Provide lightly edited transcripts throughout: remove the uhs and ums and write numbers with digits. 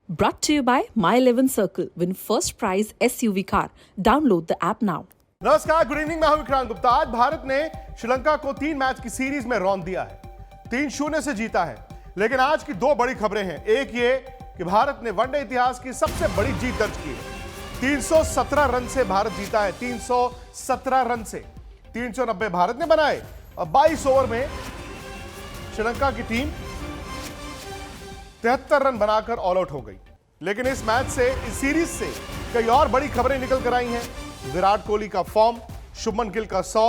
Brought to you by My 11 Circle. Win first prize SUV car. Download the app now. नमस्कार, good evening. मैं हूं विक्रांत गुप्ता। आज भारत ने श्रीलंका को 3 मैच की सीरीज में रौंद दिया है, 3-0 से जीता है। लेकिन आज की 2 बड़ी खबरें हैं। एक ये कि भारत ने वनडे इतिहास की सबसे बड़ी जीत दर्ज की है। 317 रन से भारत जीता है, 317 रन से 390 भारत ने बनाए और 22 ओवर में श्रीलंका की टीम 73 रन बनाकर ऑल आउट हो गई। लेकिन इस मैच से, इस सीरीज से कई और बड़ी खबरें निकल कर आई हैं। विराट कोहली का फॉर्म, शुभमन गिल का 100,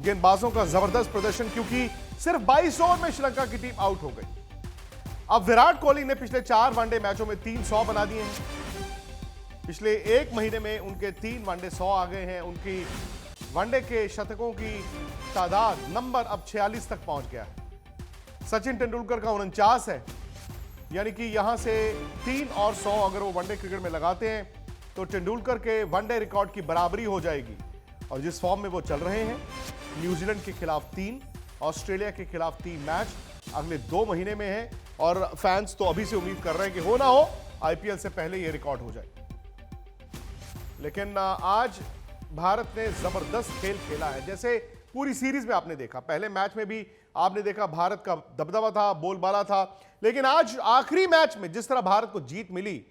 गेंदबाजों का जबरदस्त प्रदर्शन, क्योंकि सिर्फ 22 ओवर में श्रीलंका की टीम आउट हो गई। अब विराट कोहली ने पिछले 4 वनडे मैचों में 300 बना दिए हैं। पिछले 1 महीने में उनके 3 वनडे 100 आ गए हैं। उनकी वनडे के शतकों की तादाद, नंबर अब 46 तक पहुंच गया है। सचिन तेंदुलकर का 49 है, यानी कि यहां से 3 और 100 अगर वो वनडे क्रिकेट में लगाते हैं तो तेंदुलकर के वनडे रिकॉर्ड की बराबरी हो जाएगी। और जिस फॉर्म में वो चल रहे हैं, न्यूजीलैंड के खिलाफ 3, ऑस्ट्रेलिया के खिलाफ 3 मैच अगले 2 महीने में है। और फैंस तो अभी से उम्मीद कर रहे हैं कि हो ना हो आईपीएल से पहले ये रिकॉर्ड हो जाए। लेकिन आज भारत ने जबरदस्त खेल खेला है। जैसे पूरी सीरीज में आपने देखा, पहले मैच में भी आपने देखा भारत का दबदबा था, बोलबाला था। लेकिन आज आखिरी मैच में जिस तरह भारत को जीत मिली,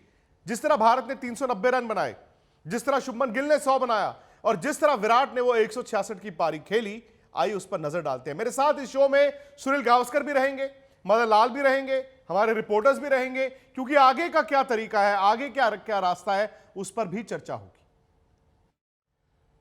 जिस तरह भारत ने 390 रन बनाए, जिस तरह शुभमन गिल ने 100 बनाया और जिस तरह विराट ने वो 166 की पारी खेली, आइए उस पर नजर डालते हैं। मेरे साथ इस शो में सुनील गावस्कर भी रहेंगे, मदन लाल भी रहेंगे, हमारे रिपोर्टर्स भी रहेंगे, क्योंकि आगे का क्या तरीका है, आगे क्या क्या रास्ता है, उस पर भी चर्चा होगी।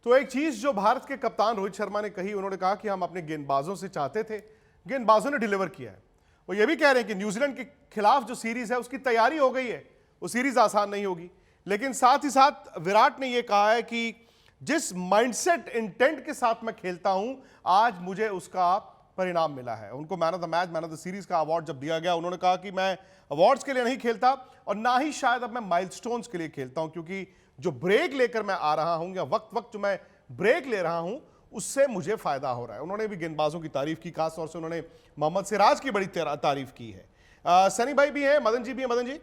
तो एक चीज जो भारत के कप्तान रोहित शर्मा ने कही, उन्होंने कहा कि हम अपने गेंदबाजों से चाहते थे, गेंदबाजों ने डिलीवर किया है। वो ये भी कह रहे हैं कि न्यूजीलैंड के खिलाफ जो सीरीज है उसकी तैयारी हो गई है, वो सीरीज आसान नहीं होगी। लेकिन साथ ही साथ विराट ने यह कहा है कि जिस माइंडसेट, इंटेंट के साथ मैं खेलता हूं, आज मुझे उसका परिणाम मिला है। उनको man of the match, man of the series का अवार्ड जब दिया गया, उन्होंने कहा कि मैं अवार्ड्स के लिए नहीं खेलता और ना ही शायद अब मैं माइलस्टोन्स के लिए खेलता हूं, क्योंकि जो ब्रेक लेकर मैं आ रहा हूं या वक्त जो मैं ब्रेक ले रहा हूं, उससे मुझे फायदा हो रहा है। उन्होंने भी गेंदबाजों की तारीफ की, खासतौर से उन्होंने मोहम्मद सिराज की बड़ी तारीफ की है। सनी भाई भी हैं, मदन जी भी हैं। मदन जी,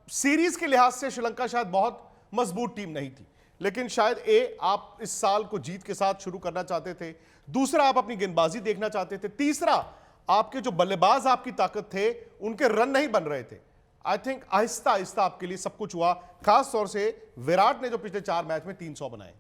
सीरीज के लिहाज से श्रीलंका शायद बहुत मजबूत टीम नहीं थी, लेकिन शायद आप इस साल को जीत के साथ शुरू करना चाहते थे। दूसरा, आप अपनी गेंदबाजी देखना चाहते थे। तीसरा, आपके जो बल्लेबाज आपकी ताकत थे, उनके रन नहीं बन रहे थे। आई थिंक आहिस्ता आहिस्ता आपके लिए सब कुछ हुआ, खास तौर से विराट ने जो पिछले 4 मैच में 300 बनाए।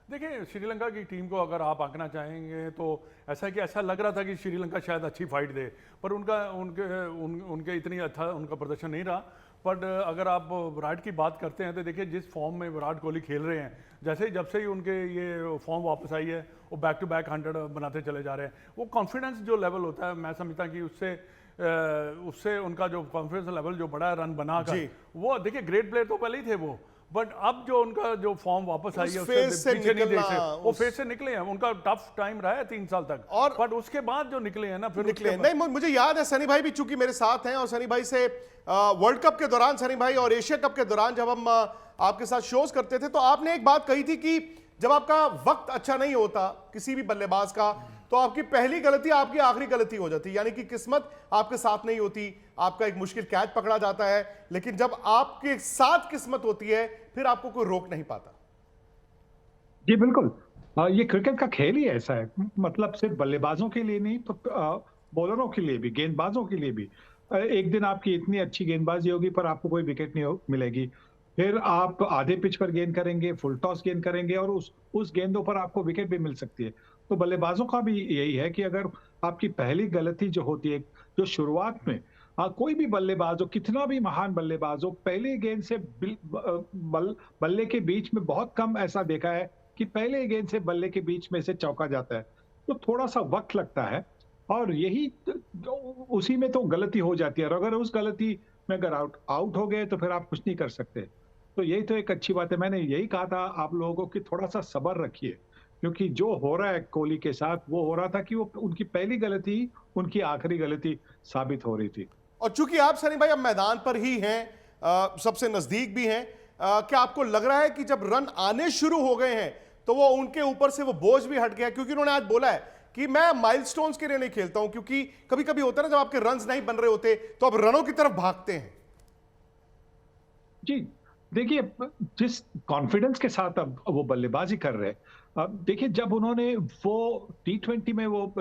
देखिए, श्रीलंका की टीम को अगर आप आंकना चाहेंगे तो ऐसा लग रहा था कि श्रीलंका शायद अच्छी फाइट दे, पर उनके इतनी अच्छा उनका प्रदर्शन नहीं रहा। बट अगर आप विराट की बात करते हैं तो देखिए, जिस फॉर्म में विराट कोहली खेल रहे हैं, जब से ही उनके ये फॉर्म वापस आई है, वो बैक टू बैक 100 बनाते चले जा रहे हैं। वो कॉन्फिडेंस जो लेवल होता है, मैं समझता कि उससे उनका जो कॉन्फिडेंस लेवल जो बड़ा है रन बनाकर, वो देखिए ग्रेट प्लेयर तो पहले ही थे वो, बट अब जो उनका जो फॉर्म वापस आई है, वो फेस से निकले हैं। उनका टफ टाइम रहा है 3 साल तक, और बट उसके बाद जो निकले हैं ना, फिर निकले नहीं। मुझे याद है, सनी भाई भी चूंकि मेरे साथ हैं, और सनी भाई से वर्ल्ड कप के दौरान, सनी भाई, और एशिया कप के दौरान जब हम आपके साथ शोज करते थे, तो आपने एक बात कही थी कि जब आपका वक्त अच्छा नहीं होता किसी भी बल्लेबाज का, तो आपकी पहली गलती आपकी आखिरी गलती हो जाती है। यानी कि किस्मत आपके साथ नहीं होती, आपका एक मुश्किल कैच पकड़ा जाता है, लेकिन जब आपके साथ किस्मत होती है, फिर आपको कोई रोक नहीं पाता। जी बिल्कुल, ये क्रिकेट का खेल ही ऐसा है। मतलब सिर्फ बल्लेबाजों के लिए नहीं, तो बॉलरों के लिए भी, गेंदबाजों के लिए भी। एक दिन आपकी इतनी अच्छी गेंदबाजी होगी पर आपको कोई विकेट नहीं मिलेगी, फिर आप आधे पिच पर गेंद करेंगे, फुल टॉस गेंद करेंगे, और उस गेंदों पर आपको विकेट भी मिल सकती है। तो बल्लेबाजों का भी यही है कि अगर आपकी पहली गलती जो होती है, जो शुरुआत में, कोई भी बल्लेबाज हो, कितना भी महान बल्लेबाज हो, पहले गेंद से बल्ले के बीच में बहुत कम ऐसा देखा है कि पहले गेंद से बल्ले के बीच में से चौका जाता है। तो थोड़ा सा वक्त लगता है, और यही उसी में तो गलती हो जाती है। और अगर उस गलती में अगर आउट हो गए तो फिर आप कुछ नहीं कर सकते। तो यही तो एक अच्छी बात है। मैंने यही कहा था आप लोगों को कि थोड़ा सा सब्र रखिए, क्योंकि जो हो रहा है कोहली के साथ, वो हो रहा था कि वो उनकी पहली गलती उनकी आखिरी गलती साबित हो रही थी। और चूंकि आप सनी भाई अब मैदान पर ही हैं, सबसे नजदीक भी हैं, क्या आपको लग रहा है कि जब रन आने शुरू हो गए हैं तो वो उनके ऊपर से वो बोझ भी हट गया? क्योंकि उन्होंने आज बोला है कि मैं माइलस्टोन्स के लिए नहीं खेलता हूं, क्योंकि कभी कभी होता है ना, जब आपके रन्स नहीं बन रहे होते तो आप रनों की तरफ भागते हैं। जी, देखिए जिस कॉन्फिडेंस के साथ अब वो बल्लेबाजी कर रहे हैं, अब देखिए जब उन्होंने वो टी20 में वो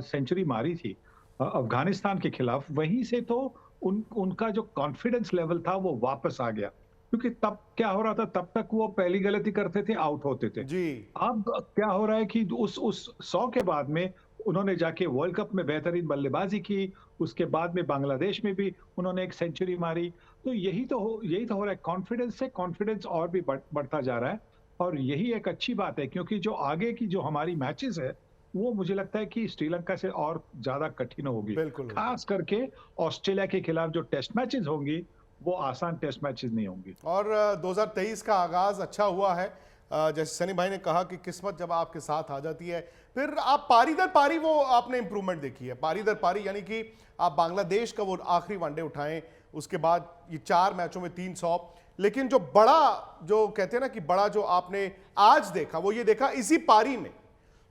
सेंचुरी मारी थी अफ़गानिस्तान के खिलाफ, वहीं से तो उनका जो कॉन्फिडेंस लेवल था वो वापस आ गया। क्योंकि तब क्या हो रहा था, तब तक वो पहली गलती करते थे, आउट होते थे। जी। अब क्या हो रहा है कि उस 100 के बाद में उन्होंने जाके वर्ल्ड कप में बेहतरीन बल्लेबाजी की, उसके बाद में बांग्लादेश में भी उन्होंने एक सेंचुरी मारी। तो यही तो हो रहा है, कॉन्फिडेंस से कॉन्फिडेंस और भी बढ़ता जा रहा है और यही एक अच्छी बात है क्योंकि जो आगे की जो हमारी मैचेस है, वो मुझे लगता है कि श्रीलंका से और ज़्यादा कठिन होगी। बिल्कुल होगी। खास करके ऑस्ट्रेलिया के खिलाफ जो टेस्ट मैचेस होंगी, वो आसान टेस्ट मैचेस नहीं होंगी। और 2023 का आगाज अच्छा हुआ है। जैसे सनी भाई ने कहा कि किस्मत जब आपके साथ आ जाती है, फिर आप पारी दर पारी वो आपने इंप्रूवमेंट देखी है। पारी दर पारी यानी कि आप बांग्लादेश का वो आखिरी वनडे उठाएं, उसके बाद ये 4 मैचों में 300, लेकिन जो बड़ा, जो कहते हैं ना कि बड़ा जो आपने आज देखा, वो ये देखा इसी पारी में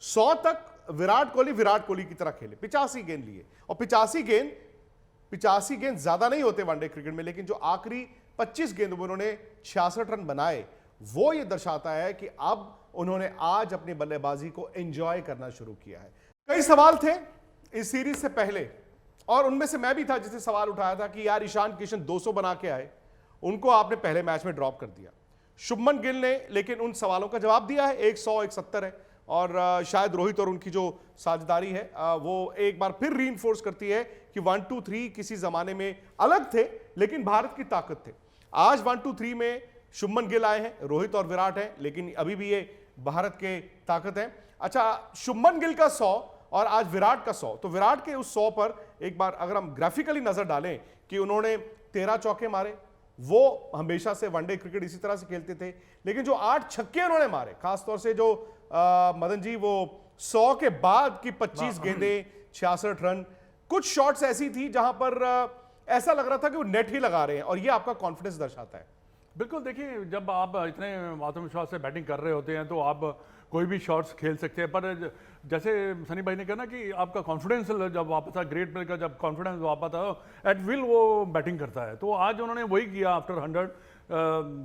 100 तक विराट कोहली की तरह खेले, 85 गेंद लिए। और 85 गेंद ज्यादा नहीं होते वनडे क्रिकेट में, लेकिन जो आखिरी 25 गेंद में उन्होंने 66 रन बनाए, वो ये दर्शाता है कि अब उन्होंने आज अपनी बल्लेबाजी को एंजॉय करना शुरू किया है। कई सवाल थे इस सीरीज से पहले, और उनमें से मैं भी था जिसने सवाल उठाया था कि यार ईशान किशन 200 बना के आए, उनको आपने पहले मैच में ड्रॉप कर दिया। शुभमन गिल ने लेकिन उन सवालों का जवाब दिया है। 100 170 है, और शायद रोहित और उनकी जो साझेदारी है वो एक बार फिर रीइंफोर्स करती है कि 1 2 3 किसी जमाने में अलग थे, लेकिन भारत की ताकत थे। आज 1 2 3 में शुभमन गिल आए हैं, रोहित और विराट हैं, लेकिन अभी भी ये भारत के ताकत है। अच्छा, शुभमन गिल का 100 और आज विराट का 100, तो विराट के उस 100 पर एक बार अगर हम ग्राफिकली नजर डालें कि उन्होंने 13 चौके मारे, वो हमेशा से वनडे क्रिकेट इसी तरह से खेलते थे, लेकिन जो 8 छक्के उन्होंने मारे, खासतौर से जो मदन जी वो 100 के बाद की 25 गेंदें, 66 रन, कुछ शॉट्स ऐसी थी जहां पर ऐसा लग रहा था कि वो नेट ही लगा रहे हैं, और ये आपका कॉन्फिडेंस दर्शाता है। बिल्कुल, देखिए जब आप इतने आत्मविश्वास से बैटिंग कर रहे होते हैं तो आप कोई भी शॉट्स खेल सकते हैं, पर जैसे सनी भाई ने कहा ना कि आपका कॉन्फिडेंस जब वापस आ, ग्रेट प्लेयर का जब कॉन्फिडेंस वापस आ, एट विल वो बैटिंग करता है। तो आज उन्होंने वही किया आफ्टर 100।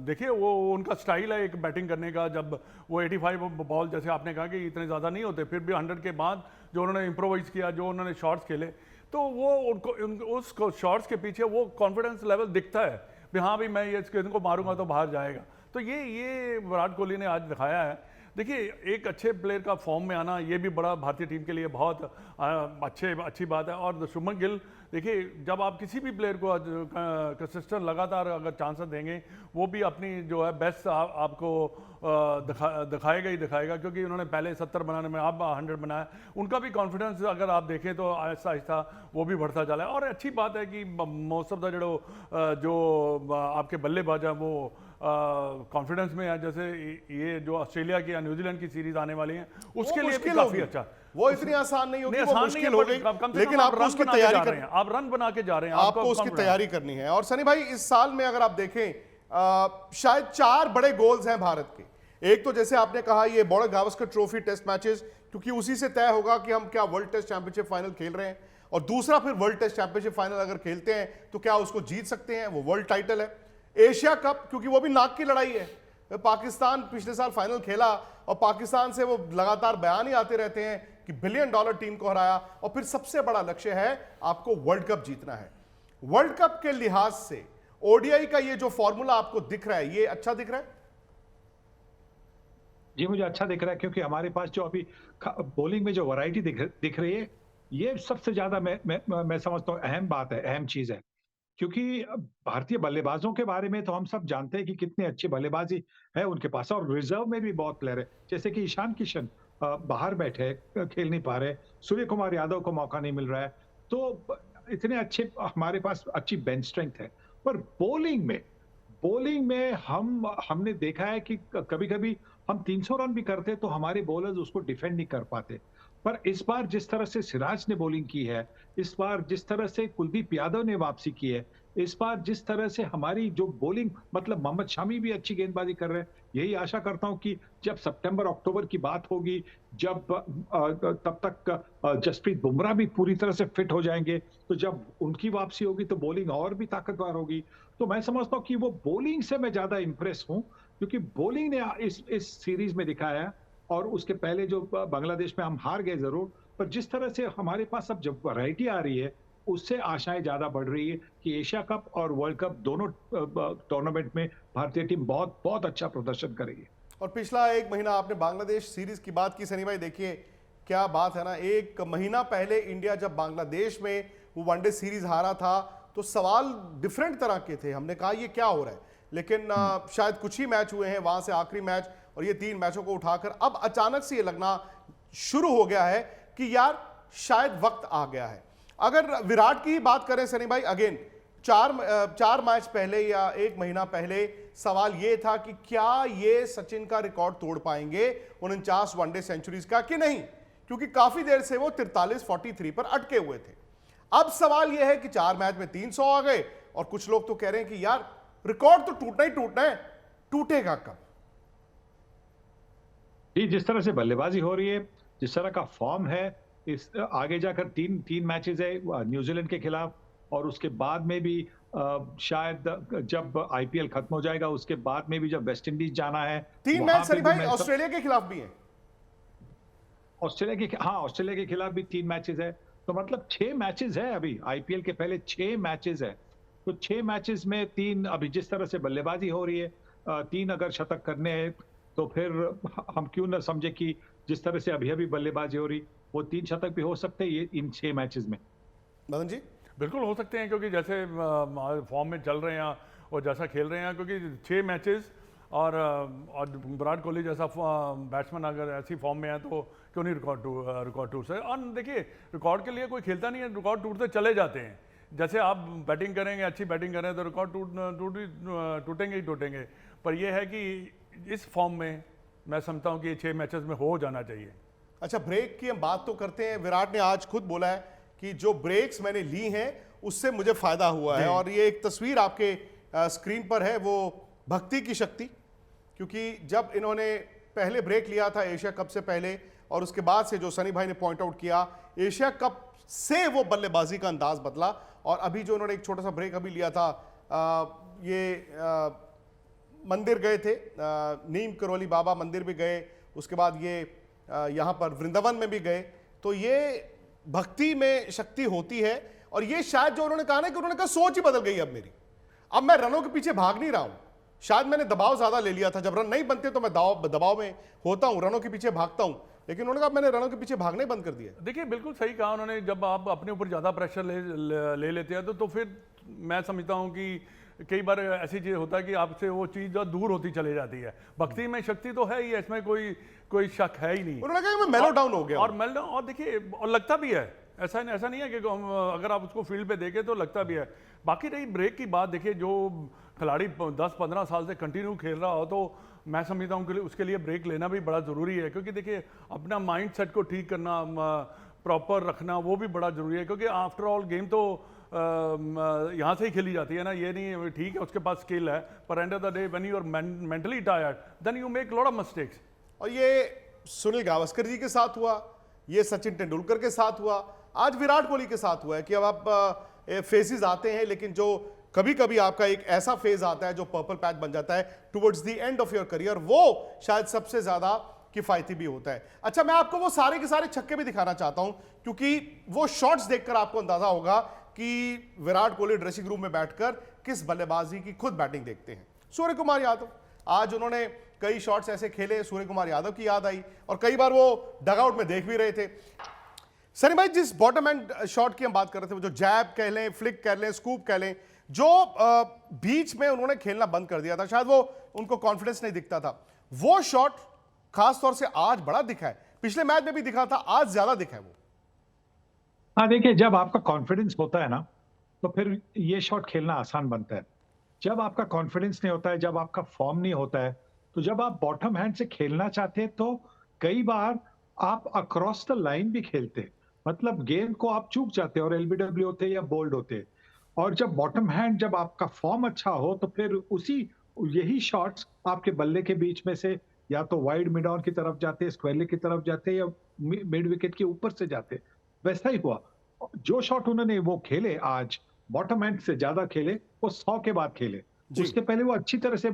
देखिए वो उनका स्टाइल है एक बैटिंग करने का। जब वो 85 बॉल, जैसे आपने कहा कि इतने ज़्यादा नहीं होते, फिर भी 100 के बाद जो उन्होंने इम्प्रोवाइज किया, जो उन्होंने शॉट्स खेले, तो वो उस शॉट्स के पीछे वो कॉन्फिडेंस लेवल दिखता है भी हाँ भी मैं ये इनको मारूंगा तो बाहर जाएगा। तो ये विराट कोहली ने आज दिखाया है। देखिए एक अच्छे प्लेयर का फॉर्म में आना ये भी बड़ा भारतीय टीम के लिए बहुत अच्छी बात है। और शुभमन गिल, देखिए जब आप किसी भी प्लेयर को कंसिस्टेंट लगातार अगर चांसेस देंगे, वो भी अपनी जो है बेस्ट आपको दिखाएगा ही दिखाएगा, क्योंकि उन्होंने पहले 70 बनाने में अब 100 बनाया। उनका भी कॉन्फिडेंस अगर आप देखें तो आहिस्ता आहिस्ता वो भी बढ़ता चला है। और अच्छी बात है कि मोस्ट ऑफ द जो आपके बल्लेबाज हैं वो कॉन्फिडेंस में है। जैसे ये जो ऑस्ट्रेलिया की या न्यूजीलैंड की सीरीज आने वाली है, उसके लिए भी काफी अच्छा। वो इतनी आसान नहीं होगी, वो मुश्किल हो गई, लेकिन आप आपको उसकी तैयारी करनी है, आप रन बना के जा रहे हैं, आपको उसकी तैयारी करनी है। और सनी भाई, इस साल में अगर आप देखें शायद 4 बड़े गोल्स हैं भारत के। एक तो जैसे आपने कहा ये Border Gavaskar trophy test matches, क्योंकि उसी से तय होगा कि हम क्या वर्ल्ड टेस्ट चैंपियनशिप फाइनल खेल रहे हैं, और दूसरा फिर वर्ल्ड टेस्ट चैंपियनशिप फाइनल अगर खेलते हैं तो क्या उसको जीत सकते हैं, वो वर्ल्ड टाइटल है। एशिया कप, क्योंकि वो भी नाक की लड़ाई है। पाकिस्तान पिछले साल फाइनल खेला और पाकिस्तान से वो लगातार बयान ही आते रहते हैं कि $1 बिलियन टीम को हराया, और फिर सबसे बड़ा लक्ष्य है आपको वर्ल्ड कप जीतना है। वर्ल्ड कप के लिहाज से ओडीआई का ये जो फॉर्मूला आपको दिख रहा है, ये अच्छा दिख रहा है? जी, मुझे अच्छा दिख रहा है क्योंकि हमारे पास जो अभी बॉलिंग में जो वैरायटी दिख रही है, ये सबसे ज्यादा मैं समझता हूँ अहम बात है, अहम चीज है। क्योंकि भारतीय बल्लेबाजों के बारे में तो हम सब जानते हैं कि कितने अच्छी बल्लेबाजी है उनके पास, और रिजर्व में भी बहुत प्लेयर है। जैसे कि ईशान किशन बाहर बैठे हैं, खेल नहीं पा रहे, सूर्य कुमार यादव को मौका नहीं मिल रहा है, तो इतने अच्छे हमारे पास अच्छी बेंच स्ट्रेंथ है। पर बॉलिंग में हमने देखा है कि कभी-कभी हम 300 रन भी करते तो हमारे बॉलर्स उसको डिफेंड नहीं कर पाते। पर इस बार जिस तरह से सिराज ने बॉलिंग की है, इस बार जिस तरह से कुलदीप यादव ने वापसी की है, इस बार जिस तरह से हमारी जो बॉलिंग, मतलब मोहम्मद शामी भी अच्छी गेंदबाजी कर रहे हैं, यही आशा करता हूं कि जब सितंबर अक्टूबर की बात होगी, जब तब तक जसप्रीत बुमराह भी पूरी तरह से फिट हो जाएंगे, तो जब उनकी वापसी होगी तो बॉलिंग और भी ताकतवर होगी। तो मैं समझता हूँ कि वो बॉलिंग से मैं ज्यादा इंप्रेस हूँ, क्योंकि बॉलिंग ने इस सीरीज में दिखाया। और उसके पहले जो बांग्लादेश में हम हार गए जरूर, पर जिस तरह से हमारे पास अब जब वैरायटी आ रही है, उससे आशाएं ज्यादा बढ़ रही है कि एशिया कप और वर्ल्ड कप दोनों टूर्नामेंट में भारतीय टीम बहुत बहुत अच्छा प्रदर्शन करेगी। और पिछला एक महीना आपने बांग्लादेश सीरीज की बात की सनी भाई, देखिए क्या बात है ना, एक महीना पहले इंडिया जब बांग्लादेश में वो वनडे सीरीज हारा था तो सवाल डिफरेंट तरह के थे, हमने कहा ये क्या हो रहा है, लेकिन शायद कुछ ही मैच हुए हैं वहां से आखिरी मैच, और ये 3 मैचों को उठाकर अब अचानक से ये लगना शुरू हो गया है कि यार शायद वक्त आ गया है। अगर विराट की ही बात करें सनी भाई, अगेन चार मैच पहले या एक महीना पहले सवाल यह था कि क्या ये सचिन का रिकॉर्ड तोड़ पाएंगे 49 वनडे सेंचुरीज का कि नहीं, क्योंकि काफी देर से वो 43-43 पर अटके हुए थे। अब सवाल यह है कि 4 मैच में 300 आ गए, और कुछ लोग तो कह रहे हैं कि यार रिकॉर्ड तो टूटना ही टूटना है, टूटेगा कब? जिस तरह से बल्लेबाजी हो रही है, जिस तरह का फॉर्म है, इस आगे जाकर तीन मैचेस है न्यूजीलैंड के खिलाफ, और उसके बाद में भी शायद जब आईपीएल खत्म हो जाएगा उसके बाद में भी जब वेस्ट इंडीज जाना है 3 मैच सनी भाई ऑस्ट्रेलिया के खिलाफ भी है। ऑस्ट्रेलिया के खिलाफ भी 3 मैचेस है, तो मतलब 6 मैचेस है अभी आईपीएल के पहले 6 मैचेस है। तो 6 मैचेस में 3, अभी जिस तरह से बल्लेबाजी हो रही है, 3 अगर शतक करने हैं तो फिर हम क्यों ना समझे कि जिस तरह से अभी बल्लेबाजी हो रही, वो 3 शतक भी हो सकते हैं ये इन 6 मैचेस में। मदन जी बिल्कुल हो सकते हैं, क्योंकि जैसे फॉर्म में चल रहे हैं और जैसा खेल रहे हैं, क्योंकि 6 मैचेस और विराट कोहली जैसा बैट्समैन अगर ऐसी फॉर्म में है तो क्यों नहीं रिकॉर्ड टूट सकता। और देखिए रिकॉर्ड के लिए कोई खेलता नहीं है, रिकॉर्ड टूटते चले जाते हैं। जैसे आप बैटिंग करेंगे, अच्छी बैटिंग करें तो रिकॉर्ड टूटेंगे ही टूटेंगे, पर यह है कि इस फॉर्म में मैं समझता हूँ कि 6 मैचेस में हो जाना चाहिए। अच्छा, ब्रेक की हम बात तो करते हैं, विराट ने आज खुद बोला है कि जो ब्रेक्स मैंने ली हैं उससे मुझे फायदा हुआ है, और ये एक तस्वीर आपके स्क्रीन पर है, वो भक्ति की शक्ति, क्योंकि जब इन्होंने पहले ब्रेक लिया था एशिया कप से पहले, और उसके बाद से जो सनी भाई ने पॉइंट आउट किया, एशिया कप से वो बल्लेबाजी का अंदाज बदला, और अभी जो उन्होंने एक छोटा सा ब्रेक अभी लिया था, मंदिर गए थे, नीम करोली बाबा मंदिर भी गए, उसके बाद ये यहाँ पर वृंदावन में भी गए, तो ये भक्ति में शक्ति होती है। और ये शायद जो उन्होंने कहा ना कि उन्होंने कहा सोच ही बदल गई अब मेरी, अब मैं रनों के पीछे भाग नहीं रहा हूं, शायद मैंने दबाव ज्यादा ले लिया था, जब रन नहीं बनते तो मैं दबाव में होता हूं, रनों के पीछे भागता हूं, लेकिन उन्होंने कहा मैंने रनों के पीछे भागने बंद कर दिया। देखिए बिल्कुल सही कहा उन्होंने, जब आप अपने ऊपर ज़्यादा प्रेशर ले लेते हैं तो फिर मैं समझता हूँ कि कई बार ऐसी चीज़ होता है कि आपसे वो चीज़ दूर होती चली जाती है। भक्ति में शक्ति तो है ही, इसमें कोई शक है ही नहीं। उन्होंने कहा मैं मेलो डाउन हो गया, और मेलो डाउन, और देखिए और लगता भी है, ऐसा नहीं है कि अगर आप उसको फील्ड पे देखें तो लगता भी है। बाकी रही ब्रेक की बात, देखिए जो खिलाड़ी 10-15 साल से कंटिन्यू खेल रहा हो तो मैं समझता हूँ कि उसके लिए ब्रेक लेना भी बड़ा ज़रूरी है, क्योंकि देखिए अपना माइंड सेट को ठीक करना, प्रॉपर रखना, वो भी बड़ा ज़रूरी है, क्योंकि आफ्टर ऑल गेम तो यहाँ से ही खेली जाती है ना। ये नहीं ठीक है उसके पास स्किल है, पर end of the day when you are mentally tired then you make lot of mistakes. और ये सुनील गावस्कर जी के साथ हुआ, ये सचिन तेंदुलकर के साथ हुआ, आज विराट कोहली के साथ हुआ है कि अब आप फेजेस आते हैं, लेकिन जो कभी कभी आपका एक ऐसा फेज आता है जो पर्पल पैच बन जाता है towards the end of your career, वो शायद सबसे ज्यादा किफायती भी होता है। अच्छा, मैं आपको वो सारे के सारे छक्के भी दिखाना चाहता हूं, क्योंकि वो शॉट्स देखकर आपको अंदाजा होगा कि विराट कोहली ड्रेसिंग रूम में बैठकर किस बल्लेबाजी की खुद बैटिंग देखते हैं। सूर्य कुमार यादव, आज उन्होंने कई शॉट्स ऐसे खेले, सूर्य कुमार यादव की याद आई, और कई बार वो डगआउट में देख भी रहे थे। सनी भाई, जिस बॉटम एंड शॉट की हम बात कर रहे थे, वो जो जैब कह लें, फ्लिक कह लें, स्कूप कह लें, जो बीच में उन्होंने खेलना बंद कर दिया था, शायद वो उनको कॉन्फिडेंस नहीं दिखता था, वो शॉट खासतौर से आज बड़ा दिखा है, पिछले मैच में भी दिखा था, आज ज्यादा दिखा है वो। हाँ देखिए, जब आपका कॉन्फिडेंस होता है ना तो फिर ये शॉट खेलना आसान बनता है। जब आपका कॉन्फिडेंस नहीं होता है, जब आपका फॉर्म नहीं होता है, तो जब आप बॉटम हैंड से खेलना चाहते हैं तो कई बार आप अक्रॉस द लाइन भी खेलते हैं, मतलब गेंद को आप चूक जाते हैं और एलबीडब्ल्यू होते या बोल्ड होते। और जब बॉटम हैंड, जब आपका फॉर्म अच्छा हो तो फिर यही शॉट्स आपके बल्ले के बीच में से या तो वाइड मिड ऑन की तरफ जाते हैं, स्क्वायर लेग की तरफ जाते हैं, या मिड विकेट के ऊपर से जाते। वैसा ही हुआ, जो शॉट उन्होंने वो खेले आज, बॉटम एंड से ज्यादा खेले, वो 100 के बाद खेले। जी। उसके पहले वो अच्छी तरह से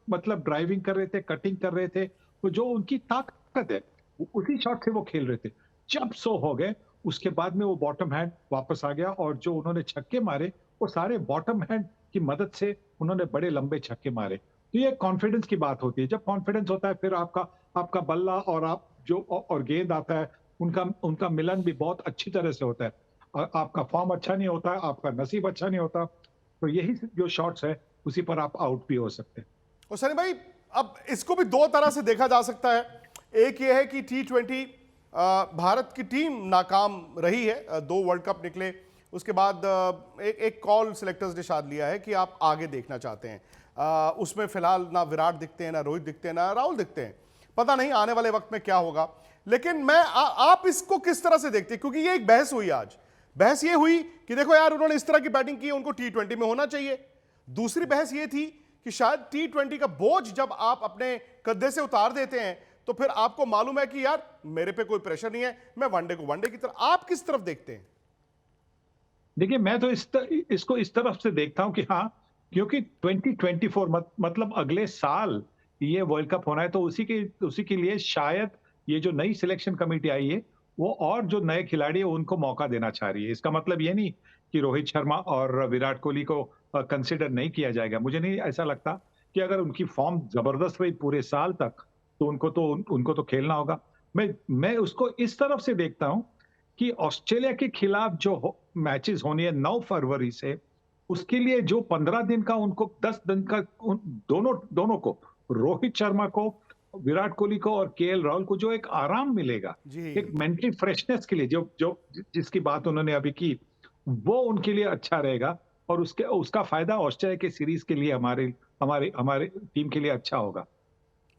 मतलब ड्राइविंग कर रहे थे, कटिंग कर रहे थे, तो जो उनकी ताकत है उसी शॉट से वो खेल रहे थे। जब 100 हो गए उसके बाद में वो बॉटम हैंड वापस आ गया, और जो उन्होंने छक्के मारे वो सारे बॉटम हैंड की मदद से उन्होंने बड़े लंबे छक्के मारे। तो ये कॉन्फिडेंस की बात होती है। जब कॉन्फिडेंस होता है फिर आपका आपका बल्ला और आप जो और गेंद आता है, उनका उनका मिलन भी बहुत अच्छी तरह से होता है। आपका फॉर्म अच्छा नहीं होता, आपका नसीब अच्छा नहीं होता, तो यही जो शॉट्स है उसी पर आप आउट भी हो सकते हैं। और सनी भाई, अब इसको भी दो तरह से देखा जा सकता है। एक ये है कि T20 भारत की टीम नाकाम रही है, 2 वर्ल्ड कप निकले, उसके बाद एक कॉल सिलेक्टर्स ने शायद लिया है कि आप आगे देखना चाहते हैं। उसमें फिलहाल ना विराट दिखते हैं, ना रोहित दिखते हैं, ना राहुल दिखते हैं। पता नहीं आने वाले वक्त में क्या होगा, लेकिन आप इसको किस तरह से देखते हैं? क्योंकि ये एक बहस हुई आज। बहस ये हुई कि देखो यार, उन्होंने इस तरह की बैटिंग की, उनको T20 में होना चाहिए। दूसरी बहस ये थी कि शायद T20 का बोझ जब आप अपने कंधे से उतार देते हैं तो फिर आपको मालूम है कि यार मेरे पे कोई प्रेशर नहीं है, मैं वनडे को वनडे की तरफ। आप किस तरफ देखते हैं? देखिए, मैं तो इसको इस तरफ से देखता हूं कि हाँ, क्योंकि 2024 मतलब अगले साल ये वर्ल्ड कप होना है, तो उसी के लिए शायद ये जो नई सिलेक्शन कमेटी आई है वो और जो नए खिलाड़ी है उनको मौका देना चाह रही है। इसका मतलब ये नहीं कि रोहित शर्मा और विराट कोहली को कंसिडर नहीं किया जाएगा। मुझे नहीं ऐसा लगता कि अगर उनकी फॉर्म जबरदस्त रही पूरे साल तक तो उनको तो खेलना होगा। मैं उसको इस तरफ से देखता हूं कि ऑस्ट्रेलिया के खिलाफ जो मैचेस होनी है 9 फरवरी से, उसके लिए जो 15 दिन का उनको 10 दिन का दोनों को, रोहित शर्मा को, विराट कोहली को और केएल राहुल को जो एक आराम मिलेगा, जी। एक मेंटली फ्रेशनेस के लिए जो जो जिसकी बात उन्होंने अभी की, वो उनके लिए अच्छा रहेगा, और उसका फायदा ऑस्ट्रेलिया के सीरीज के लिए हमारे हमारे हमारे टीम के लिए अच्छा होगा।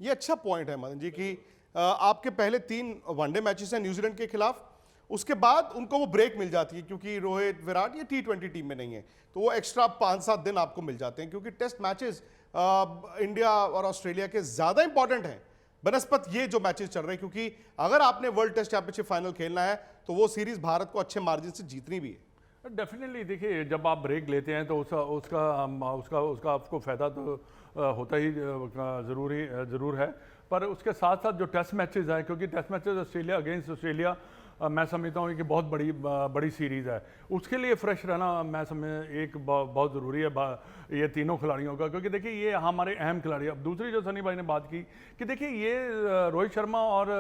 ये अच्छा पॉइंट है मदन जी कि आपके पहले 3 वनडे मैचेस हैं न्यूजीलैंड के खिलाफ, उसके बाद उनको वो ब्रेक मिल जाती है क्योंकि रोहित विराट ये T20 टीम में नहीं है, तो वो एक्स्ट्रा 5-7 दिन आपको मिल जाते हैं, क्योंकि टेस्ट मैचेस इंडिया और ऑस्ट्रेलिया के ज्यादा इंपॉर्टेंट हैं बनस्पत ये जो मैचेस चल रहे हैं, क्योंकि अगर आपने वर्ल्ड टेस्ट चैंपियनशिप फाइनल खेलना है तो वो सीरीज भारत को अच्छे मार्जिन से जीतनी भी है। डेफिनेटली देखिए, जब आप ब्रेक लेते हैं तो उसका आपको फ़ायदा तो होता ही ज़रूर है, पर उसके साथ साथ जो टेस्ट मैचेस हैं, क्योंकि test matches Australia against Australia मैं समझता हूँ कि बहुत बड़ी सीरीज़ है, उसके लिए फ्रेश रहना मैं बहुत ज़रूरी है ये तीनों खिलाड़ियों का, क्योंकि देखिए ये हमारे अहम खिलाड़ी। अब दूसरी जो सनी भाई ने बात की कि देखिए ये रोहित शर्मा और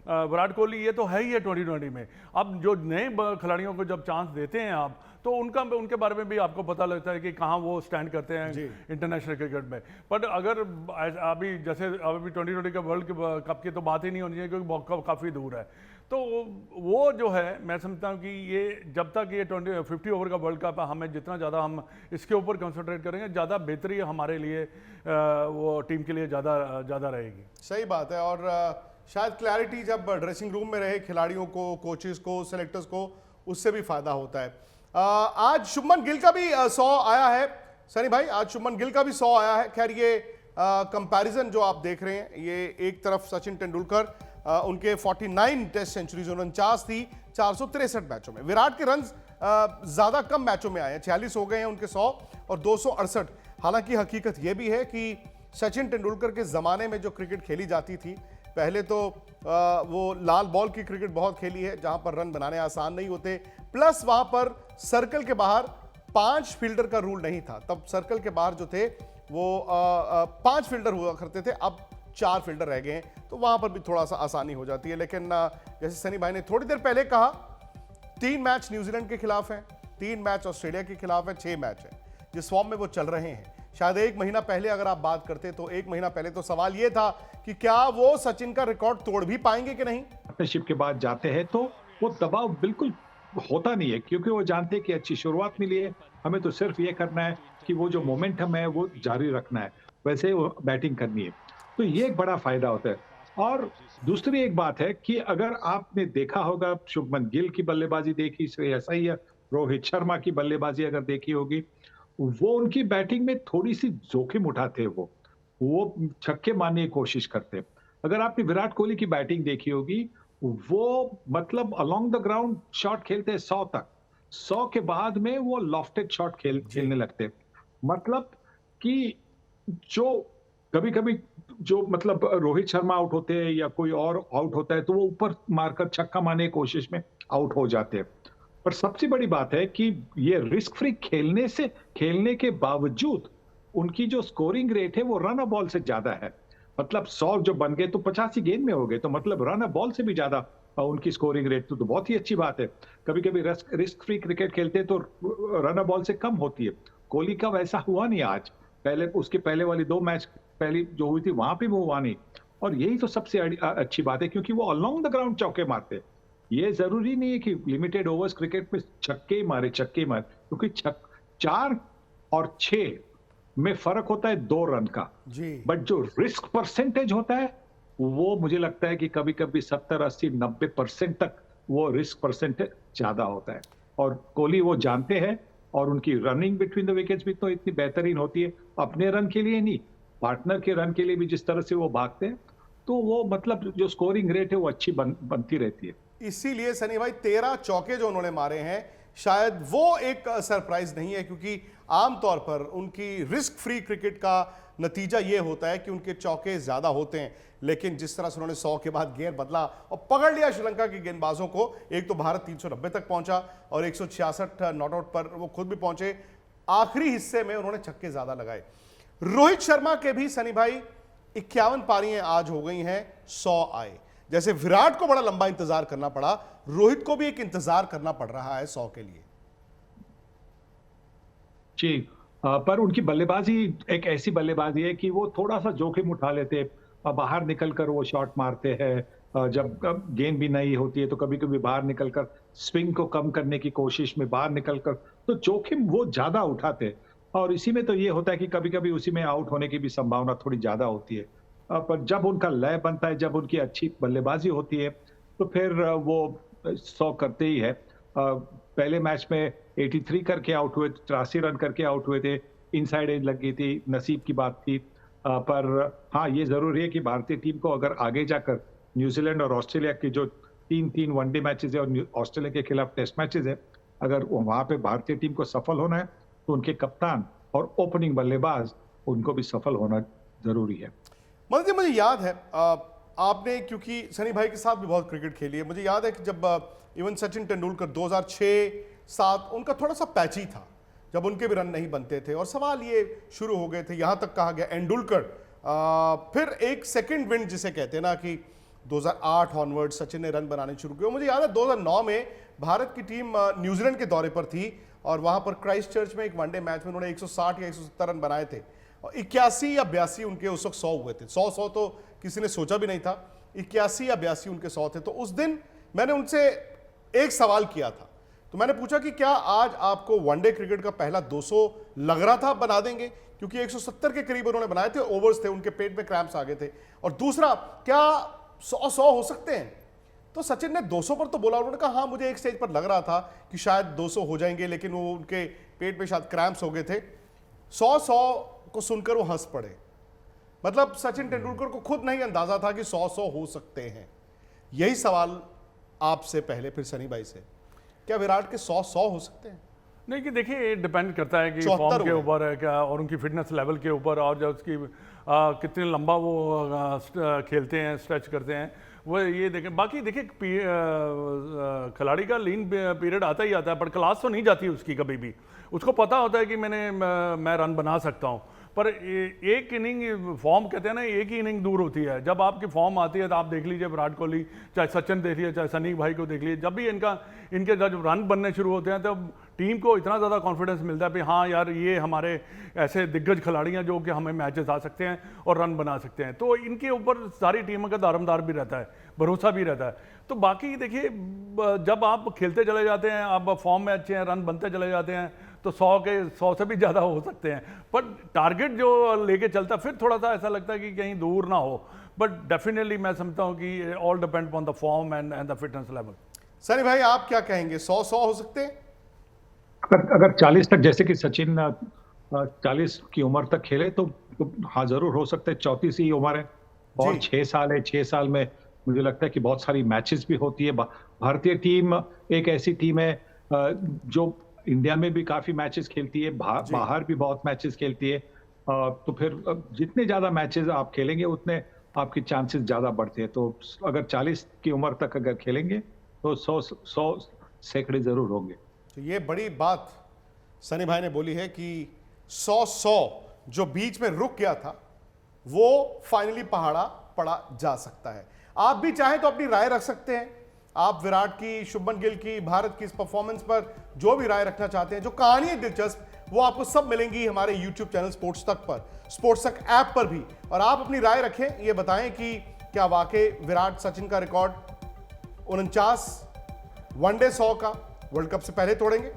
विराट कोहली ये तो है ही है 2020 में। अब जो नए खिलाड़ियों को जब चांस देते हैं आप, तो उनके बारे में भी आपको पता लगता है कि कहाँ वो स्टैंड करते हैं इंटरनेशनल क्रिकेट में। बट अगर अभी जैसे अभी 2020 का वर्ल्ड कप की तो बात ही नहीं होनी चाहिए, क्योंकि वर्ल्ड कप काफ़ी दूर है, तो वो जो है मैं समझता हूँ कि ये जब तक ये 50 ओवर का वर्ल्ड कप है, हमें जितना ज़्यादा हम इसके ऊपर कंसंट्रेट करेंगे, ज़्यादा बेहतरी हमारे लिए वो टीम के लिए ज़्यादा रहेगी। सही बात है, और शायद क्लैरिटी जब ड्रेसिंग रूम में रहे खिलाड़ियों को, कोचेस को, सेलेक्टर्स को, उससे भी फायदा होता है। आज शुभमन गिल का भी 100 आया है सनी भाई, आज शुभमन गिल का भी 100 आया है। खैर ये कंपैरिजन जो आप देख रहे हैं, ये एक तरफ सचिन तेंदुलकर, उनके 49 टेस्ट सेंचुरीज 49 थी 463 मैचों में। विराट के रन ज्यादा कम मैचों में आए हैं, 46 हो गए हैं उनके 100 और 268। हालांकि हकीकत यह भी है कि सचिन तेंदुलकर के जमाने में जो क्रिकेट खेली जाती थी, पहले तो वो लाल बॉल की क्रिकेट बहुत खेली है जहां पर रन बनाने आसान नहीं होते, प्लस वहां पर सर्कल के बाहर 5 फील्डर का रूल नहीं था। तब सर्कल के बाहर जो थे वो 5 फील्डर हुआ करते थे, अब 4 फील्डर रह गए हैं, तो वहां पर भी थोड़ा सा आसानी हो जाती है। लेकिन जैसे सनी भाई ने थोड़ी देर पहले कहा, 3 मैच न्यूजीलैंड के खिलाफ हैं, 3 मैच ऑस्ट्रेलिया के खिलाफ है, 6 मैच है जिस फॉर्म में वो चल रहे हैं। शायद 1 महीना पहले अगर आप बात करते तो 1 महीना पहले तो सवाल यह था कि क्या वो सचिन का रिकॉर्ड तोड़ भी पाएंगे कि नहीं। पार्टनरशिप के बाद जाते हैं तो वो दबाव बिल्कुल होता नहीं है, क्योंकि वो जानते हैं कि अच्छी शुरुआत मिली है, हमें तो सिर्फ ये करना है कि वो जो मोमेंटम है वो जारी रखना है, वैसे वो बैटिंग करनी है, तो ये एक बड़ा फायदा होता है। और दूसरी एक बात है कि अगर आपने देखा होगा, शुभमन गिल की बल्लेबाजी देखी, श्रेयस अय्यर, रोहित शर्मा की बल्लेबाजी अगर देखी होगी, वो उनकी बैटिंग में थोड़ी सी जोखिम उठाते, वो छक्के मारने की कोशिश करते। अगर आपने विराट कोहली की बैटिंग देखी होगी, वो मतलब अलोंग द ग्राउंड शॉट खेलते हैं 100 तक, 100 के बाद में वो लॉफ्टेड शॉट खेलने लगते। मतलब कि जो कभी-कभी जो मतलब रोहित शर्मा आउट होते हैं या कोई और आउट होता है तो वो ऊपर मारकर छक्का मारने की कोशिश में आउट हो जाते हैं। पर सबसे बड़ी बात है कि ये रिस्क फ्री खेलने के बावजूद उनकी जो स्कोरिंग रेट है वो रन अ बॉल से ज्यादा है। मतलब 100 जो बन गए तो 85 गेंद में हो गए, तो मतलब रन अ बॉल से भी ज्यादा उनकी स्कोरिंग रेट तो बहुत ही अच्छी बात है। कभी-कभी रिस्क फ्री क्रिकेट खेलते हैं तो रन अ बॉल से कम होती है। कोहली का वैसा हुआ नहीं आज। पहले उसके पहले वाली 2 मैच पहली जो हुई थी वहां पे वो हुआ नहीं। और यही तो सबसे अच्छी बात है क्योंकि वो अलोंग द ग्राउंड चौके मारते हैं। ये जरूरी नहीं है कि लिमिटेड ओवर्स क्रिकेट में छक्के ही मारे क्योंकि 4 और 6 में फर्क होता है 2 रन का। जी। बट जो रिस्क परसेंटेज होता है वो मुझे लगता है कि कभी-कभी 70, 80, 90% तक वो रिस्क परसेंटेज ज्यादा होता है। और कोहली वो जानते हैं और उनकी रनिंग बिटवीन द विकेट्स भी तो इतनी बेहतरीन होती है। अपने रन के लिए नहीं, पार्टनर के रन के लिए भी जिस तरह से वो भागते हैं, तो वो मतलब जो स्कोरिंग रेट है वो अच्छी बनती रहती है। इसीलिए सनी भाई 13 चौके जो उन्होंने मारे हैं शायद वो एक सरप्राइज नहीं है, क्योंकि आमतौर पर उनकी रिस्क फ्री क्रिकेट का नतीजा ये होता है कि उनके चौके ज्यादा होते हैं। लेकिन जिस तरह से उन्होंने 100 के बाद गियर बदला और पकड़ लिया श्रीलंका के गेंदबाजों को, एक तो भारत 390 तक पहुंचा और 166 नॉट आउट पर वो खुद भी पहुंचे। आखिरी हिस्से में उन्होंने छक्के ज्यादा लगाए। रोहित शर्मा के भी सनी भाई 51 पारियां आज हो गई हैं, 100 आए। जैसे विराट को बड़ा लंबा इंतजार करना पड़ा, रोहित को भी एक इंतजार करना पड़ रहा है 100 के लिए। जी, पर उनकी बल्लेबाजी एक ऐसी बल्लेबाजी है कि वो थोड़ा सा जोखिम उठा लेते हैं। बाहर निकलकर वो शॉट मारते हैं। जब गेंद भी नहीं होती है तो कभी-कभी बाहर निकलकर स्विंग को कम करने की कोशिश में बाहर निकलकर तो जोखिम वो ज्यादा उठाते हैं। और इसी में तो ये होता है कि कभी-कभी उसी में आउट होने की भी संभावना थोड़ी ज्यादा होती है। पर जब उनका लय बनता है, जब उनकी अच्छी बल्लेबाजी होती है, तो फिर वो 100 करते ही है। पहले मैच में 83 करके आउट हुए, 83 रन करके आउट हुए थे। इनसाइड एज लग गई थी, नसीब की बात थी। पर हाँ, ये जरूरी है कि भारतीय टीम को अगर आगे जाकर न्यूजीलैंड और ऑस्ट्रेलिया की जो 3-3 वनडे मैचेस है और ऑस्ट्रेलिया के खिलाफ टेस्ट मैचेस है, अगर वहां पे भारतीय टीम को सफल होना है तो उनके कप्तान और ओपनिंग बल्लेबाज उनको भी सफल होना जरूरी है। मतलब मुझे याद है आपने, क्योंकि सनी भाई के साथ भी बहुत क्रिकेट खेली है, मुझे याद है कि जब इवन सचिन तेंदुलकर 2006-7 उनका थोड़ा सा पैची था, जब उनके भी रन नहीं बनते थे और सवाल ये शुरू हो गए थे, यहां तक कहा गया एंडुलकर फिर एक सेकंड विंड जिसे कहते हैं ना, कि 2008 ऑनवर्ड सचिन ने रन बनाने शुरू किए। मुझे याद है 2009 में भारत की टीम न्यूजीलैंड के दौरे पर थी और वहां पर क्राइस्ट चर्च में एक वनडे मैच में उन्होंने 160 या 170 रन बनाए थे। 81 या 82 उनके उस वक्त 100 हुए थे। 100 तो किसी ने सोचा भी नहीं था। 81 या 82 उनके 100 थे। तो उस दिन मैंने उनसे एक सवाल किया था, तो मैंने पूछा कि क्या आज आपको वनडे क्रिकेट का पहला 200 लग रहा था बना देंगे, क्योंकि 170 के करीब उन्होंने बनाए थे, ओवर्स थे, उनके पेट में क्रैम्प्स आ गए थे। और दूसरा, क्या 100 हो सकते हैं? तो सचिन ने 200 पर तो बोला, उन्होंने कहा हाँ मुझे एक स्टेज पर लग रहा था कि शायद 200 हो जाएंगे, लेकिन वो उनके पेट में शायद क्रैम्प्स हो गए थे। 100 को सुनकर वो हंस पड़े। मतलब सचिन तेंदुलकर को खुद नहीं अंदाजा था कि 100 हो सकते हैं। यही सवाल आपसे पहले फिर सनी भाई से, क्या विराट के 100 हो सकते हैं? नहीं, कि देखिए डिपेंड करता है कि फॉर्म के ऊपर है क्या, और उनकी फिटनेस लेवल के ऊपर, और जब उसकी कितने लंबा वो खेलते हैं, स्ट्रेच करते हैं, वो ये देखें। बाकी देखिए खिलाड़ी का लीन पीरियड आता ही आता है, पर क्लास तो नहीं जाती उसकी कभी भी। उसको पता होता है कि मैं रन बना सकता हूँ, पर एक इनिंग फॉर्म कहते हैं ना, एक ही इनिंग दूर होती है। जब आपकी फॉर्म आती है तो आप देख लीजिए विराट कोहली, चाहे सचिन देख लीजिए, चाहे सनी भाई को देख लीजिए, जब भी इनके जब रन बनने शुरू होते हैं तब टीम को इतना ज़्यादा कॉन्फिडेंस मिलता है कि हाँ यार, ये हमारे ऐसे दिग्गज खिलाड़ी हैं जो कि हमें मैचेस आ सकते हैं और रन बना सकते हैं। तो इनके ऊपर सारी टीमों का दारोमदार भी रहता है, भरोसा भी रहता है। तो बाकी देखिए, जब आप खेलते चले जाते हैं, आप फॉर्म में अच्छे हैं, रन बनते चले जाते हैं, तो 100 से भी ज़्यादा हो सकते हैं। पर टारगेट जो लेके चलता, फिर थोड़ा सा ऐसा लगता है कि कहीं दूर ना हो। बट डेफिनेटली मैं समझता हूँ कि all depend on the form and the fitness level. Sunny भाई आप क्या कहेंगे, 100 हो सकते हैं? अगर 40 तक, जैसे कि सचिन 40 की उम्र तक खेले तो हाँ जरूर हो सकता है। 34 ही उम्र है और 6 साल है। 6 साल में मुझे लगता है कि बहुत सारी मैचेस भी होती है। भारतीय टीम एक ऐसी टीम है जो इंडिया में भी काफी मैचेस खेलती है, बाहर भी बहुत मैचेस खेलती है। तो फिर जितने ज्यादा मैचेस आप खेलेंगे उतने आपके चांसेस ज्यादा बढ़ते हैं। तो अगर 40 की उम्र तक अगर खेलेंगे तो 100 सैकड़े जरूर होंगे। तो ये बड़ी बात सनी भाई ने बोली है कि 100 जो बीच में रुक गया था वो फाइनली पहाड़ा पड़ा जा सकता है। आप भी चाहें तो अपनी राय रख सकते हैं। आप विराट की, शुभमन गिल की, भारत की इस परफॉर्मेंस पर जो भी राय रखना चाहते हैं, जो कहानी है दिलचस्प, वो आपको सब मिलेंगी हमारे यूट्यूब चैनल स्पोर्ट्स तक पर, स्पोर्ट्स तक ऐप पर भी। और आप अपनी राय रखें, ये बताएं कि क्या वाकई विराट सचिन का रिकॉर्ड 49 वनडे 100 का वर्ल्ड कप से पहले तोड़ेंगे?